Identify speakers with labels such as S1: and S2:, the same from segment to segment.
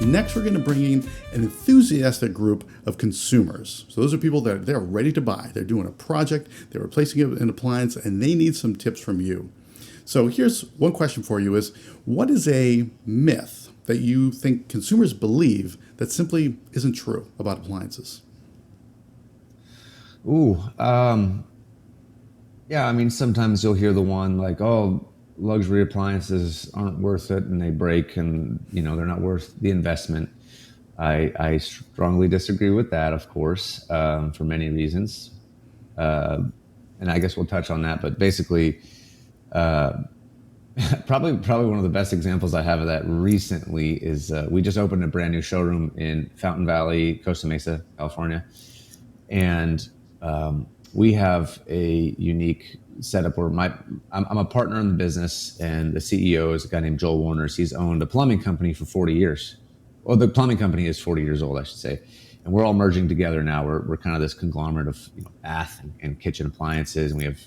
S1: Next, we're going to bring in an enthusiastic group of consumers. So those are people that they're ready to buy. They're doing a project, they're replacing an appliance, and they need some tips from you. So here's one question for you is, what is a myth that you think consumers believe that simply isn't true about appliances?
S2: Yeah, I mean, sometimes you'll hear the one like, oh, luxury appliances aren't worth it and they break and, they're not worth the investment. I strongly disagree with that, of course, for many reasons. And I guess we'll touch on that. But basically, uh, probably one of the best examples I have of that recently is we just opened a brand new showroom in Fountain Valley, Costa Mesa, California. And we have a unique setup where I'm a partner in the business, and the CEO is a guy named Joel Warners. He's owned a plumbing company for 40 years. Well, the plumbing company is 40 years old, I should say. And we're all merging together now. We're kind of this conglomerate of bath and kitchen appliances, and we have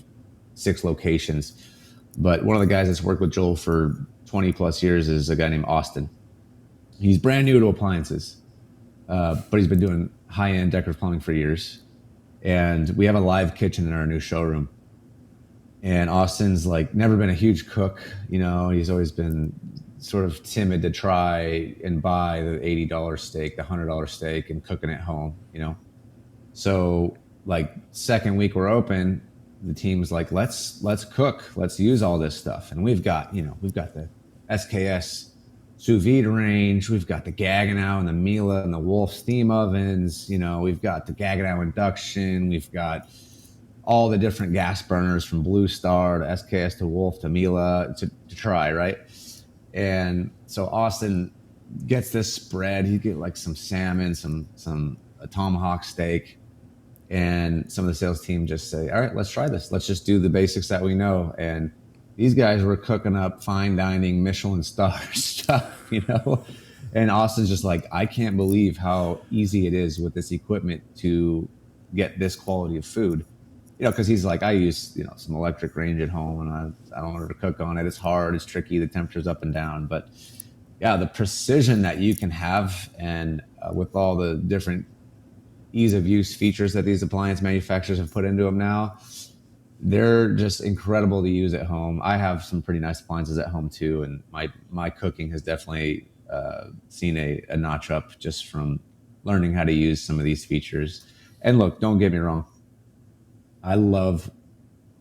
S2: 6 locations. But one of the guys that's worked with Joel for 20 plus years is a guy named Austin. He's brand new to appliances, but he's been doing high-end decorative plumbing for years. And we have a live kitchen in our new showroom. And Austin's like never been a huge cook. He's always been sort of timid to try and buy the $80 steak, the $100 steak and cooking at home. So like second week we're open, the team's like, let's cook, let's use all this stuff. And we've got the SKS sous vide range. We've got the Gaggenau and the Miele and the Wolf steam ovens. We've got the Gaggenau induction. We've got all the different gas burners from Blue Star to SKS to Wolf to Miele to try, right? And so Austin gets this spread. He get like some salmon, a tomahawk steak. And some of the sales team just say, all right, let's try this. Let's just do the basics that we know. And these guys were cooking up fine dining Michelin star stuff, And Austin's just like, I can't believe how easy it is with this equipment to get this quality of food. Because he's like, I use, some electric range at home and I don't want to cook on it. It's hard, it's tricky, the temperature's up and down. But yeah, the precision that you can have and with all the different ease of use features that these appliance manufacturers have put into them now, they're just incredible to use at home. I have some pretty nice appliances at home too, and my cooking has definitely seen a notch up just from learning how to use some of these features. And look, don't get me wrong, I love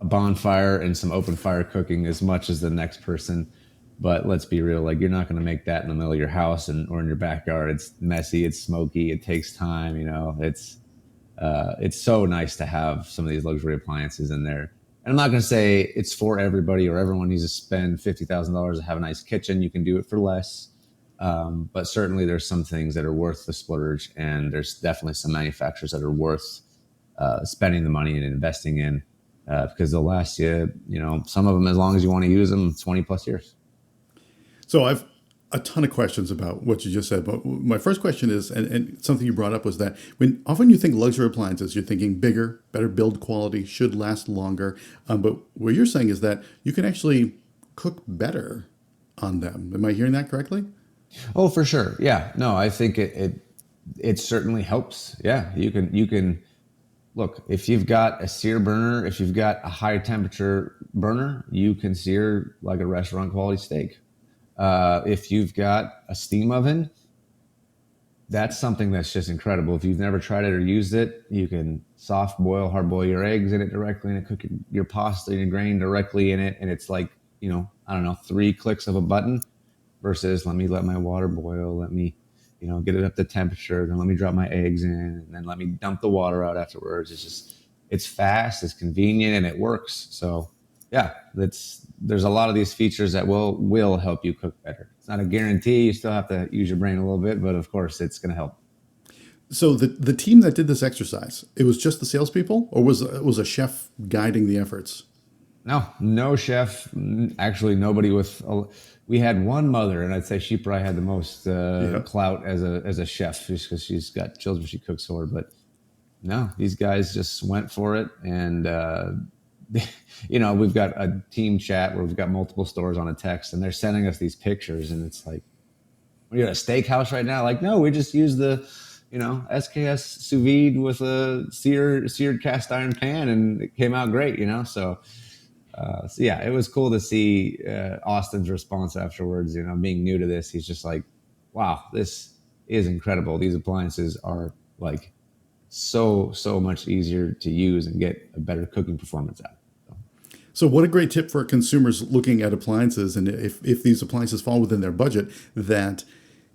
S2: a bonfire and some open fire cooking as much as the next person. But let's be real, like you're not going to make that in the middle of your house or in your backyard. It's messy, it's smoky, it takes time. It's so nice to have some of these luxury appliances in there. And I'm not going to say it's for everybody or everyone needs to spend $50,000 to have a nice kitchen. You can do it for less. But certainly there's some things that are worth the splurge, and there's definitely some manufacturers that are worth spending the money and investing in because they'll last you, some of them, as long as you want to use them, 20 plus years.
S1: So I've a ton of questions about what you just said, but my first question is, and something you brought up was that when often you think luxury appliances, you're thinking bigger, better build quality, should last longer. But what you're saying is that you can actually cook better on them. Am I hearing that correctly?
S2: Oh, for sure. Yeah. No, I think it certainly helps. Yeah. You can look, if you've got a sear burner, if you've got a high temperature burner, you can sear like a restaurant quality steak. If you've got a steam oven, that's something that's just incredible. If you've never tried it or used it, you can soft boil, hard boil your eggs in it directly and cook your pasta and your grain directly in it. And it's like, 3 clicks of a button versus let my water boil. Let me, get it up to temperature. Then let me drop my eggs in and then let me dump the water out afterwards. It's fast, it's convenient, and it works. So yeah, there's a lot of these features that will help you cook better. It's not a guarantee. You still have to use your brain a little bit, but of course it's going to help.
S1: So the team that did this exercise, it was just the salespeople, or was a chef guiding the efforts?
S2: No chef. Actually, nobody we had one mother, and I'd say she probably had the most clout as a chef, just because she's got children she cooks for. But no, these guys just went for it, and we've got a team chat where we've got multiple stores on a text, and they're sending us these pictures, and it's like, you're at a steakhouse right now. Like, no, we just use the, SKS sous vide with a seared cast iron pan, and it came out great. So yeah, it was cool to see Austin's response afterwards. Being new to this, he's just like, "Wow, this is incredible. These appliances are like so much easier to use and get a better cooking performance out."
S1: So what a great tip for consumers looking at appliances, and if these appliances fall within their budget, that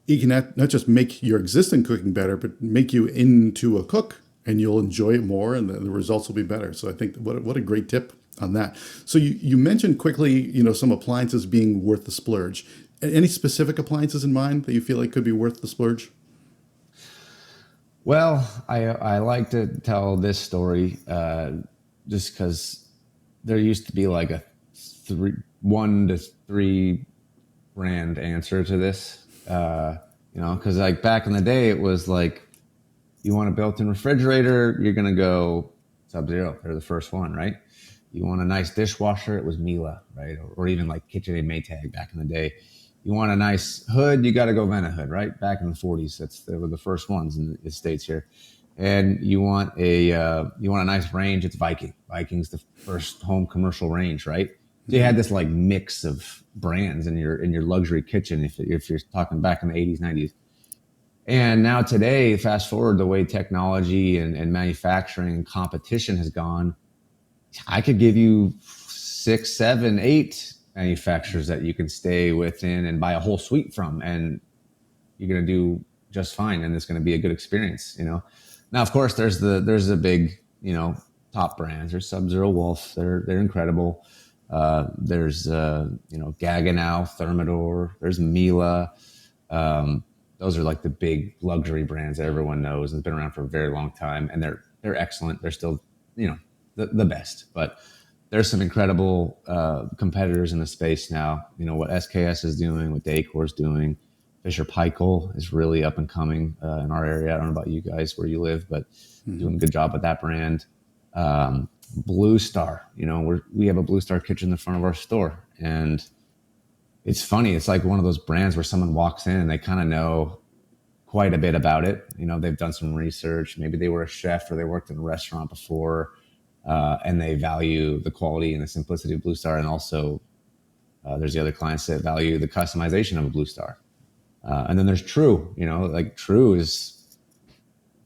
S1: it can not just make your existing cooking better, but make you into a cook, and you'll enjoy it more, and the results will be better. So I think what a great tip on that. So you mentioned quickly, some appliances being worth the splurge. Any specific appliances in mind that you feel like could be worth the splurge?
S2: Well, I like to tell this story just because there used to be like a 1 to 3 brand answer to this. Because like back in the day, it was like, you want a built-in refrigerator, you're gonna go Sub-Zero. They're the first one, right? You want a nice dishwasher, it was Miele, right? Or even like KitchenAid Maytag back in the day. You want a nice hood, you got to go Venahood, right? Back in the 40s, they were the first ones in the States here. And you want a nice range, it's Viking. Viking's the first home commercial range, right? So you had this like mix of brands in your luxury kitchen if you're talking back in the 80s, 90s. And now today, fast forward, the way technology and manufacturing and competition has gone, I could give you 6, 7, 8 manufacturers that you can stay within and buy a whole suite from, and you're going to do just fine, and it's going to be a good experience. Now, of course, there's the big, top brands. There's Sub-Zero Wolf. They're incredible. There's Gaggenau, Thermador. There's Miele. Those are like the big luxury brands that everyone knows and has been around for a very long time, and they're excellent. They're still, the best. But there's some incredible competitors in the space now. What SKS is doing, what Decor is doing. Fisher Paykel is really up and coming in our area. I don't know about you guys where you live, but doing a good job with that brand. Blue Star, we have a Blue Star kitchen in the front of our store, and it's funny. It's like one of those brands where someone walks in and they kind of know quite a bit about it. They've done some research. Maybe they were a chef or they worked in a restaurant before, and they value the quality and the simplicity of Blue Star. And also there's the other clients that value the customization of a Blue Star. And then there's True, like True is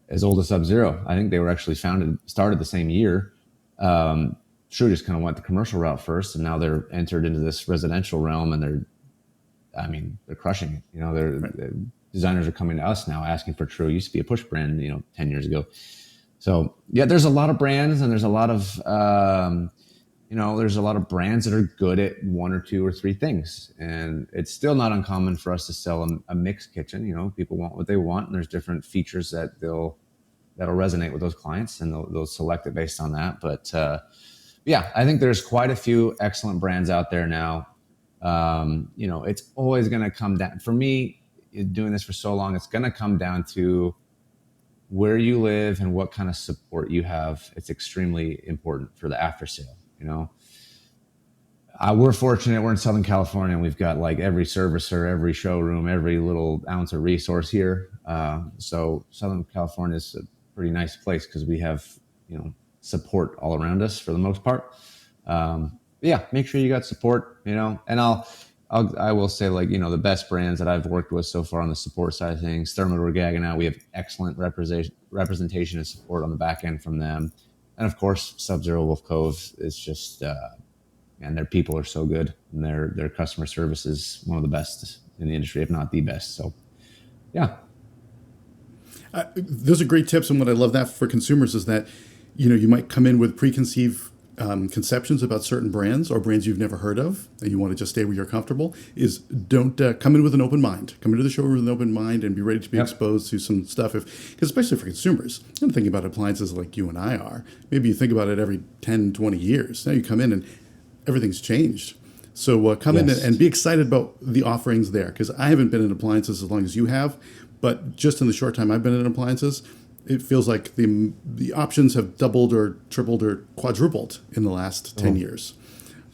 S2: as old as Sub-Zero. I think they were actually started the same year. True just kind of went the commercial route first, and now they're entered into this residential realm, and they're crushing it. Their designers are coming to us now asking for True. It used to be a push brand, 10 years ago. So yeah, there's a lot of brands, and there's a lot of, brands that are good at 1 or 2 or 3 things. And it's still not uncommon for us to sell a mixed kitchen. People want what they want, and there's different features that'll resonate with those clients, and they'll select it based on that. But, yeah, I think there's quite a few excellent brands out there now. It's always going to come down, for me, doing this for so long, it's going to come down to where you live and what kind of support you have. It's extremely important for the after sale. We're fortunate. We're in Southern California, and we've got like every servicer, every showroom, every little ounce of resource here. So Southern California is a pretty nice place because we have, support all around us for the most part. Yeah, make sure you got support, and I will say, like, the best brands that I've worked with so far on the support side of things, Thermador, Gaggenau, we have excellent representation and support on the back end from them. And of course, Sub-Zero Wolf Cove is just, and their people are so good, and their customer service is one of the best in the industry, if not the best. So, yeah.
S1: Those are great tips, and what I love that for consumers is that, you might come in with preconceived conceptions about certain brands or brands you've never heard of, and you want to just stay where you're comfortable. Don't come in with an open mind. Come into the showroom with an open mind and be ready to be exposed to some stuff. Because especially for consumers, I'm thinking about appliances like you and I are. Maybe you think about it every 10, 20 years. Now you come in and everything's changed. So come in and be excited about the offerings there, because I haven't been in appliances as long as you have, but just in the short time I've been in appliances, it feels like the options have doubled or tripled or quadrupled in the last 10 years.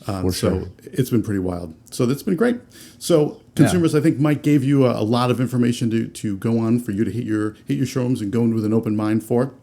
S2: For
S1: So
S2: sure.
S1: it's been pretty wild. So that's been great. So consumers, I think Mike gave you a lot of information to go on for you to hit your showrooms and go in with an open mind for.